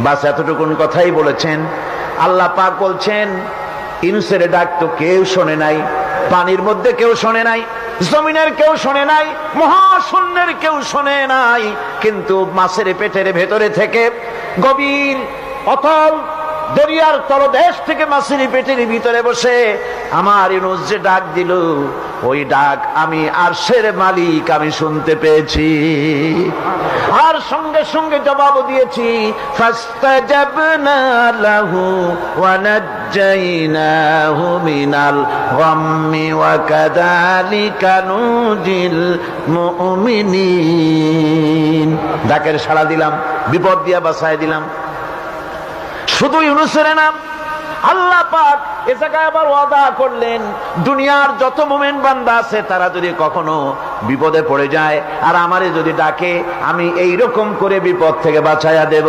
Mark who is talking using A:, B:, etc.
A: বাস এতটুকুন কথাই বলেছেন। আল্লাহ পাক বলছেন ইউনূসের ডাক তো কেউ শোনে নাই, পানির মধ্যে কেউ শোনে নাই, জমিনের কেউ শোনে নাই, মহাশূন্যের কেউ শোনে নাই, কিন্তু মাছের পেটের ভেতরে থেকে গভীর অতল দরিয়ার তলদেশ থেকে মাছের পেটের ভিতরে বসে আমার ইউনূস যে ডাক দিল, ওই ডাক আমি আরশের মালিক আমি শুনতে পেয়েছি, আর সঙ্গে সঙ্গে জবাব দিয়েছি। ফাস্তাজাবনা লাহু ওয়া নাজ্জাইনাহু মিনাল গাম্মি ওয়া কাযালিকা নুজিল মুমিনিন। ডাকের সাড়া দিলাম, বিপদ দিয়া বাঁচায় দিলাম। শুধু ইউনূসের নাম আল্লাহ পাক এ জায়গায় আবার ওয়াদা করলেন, দুনিয়ার যত মুমিন বান্দা আছে তারা যদি কখনো বিপদে পড়ে যায় আর আমারে যদি ডাকে, আমি এইরকম করে বিপদ থেকে বাঁচাইয়া দেব।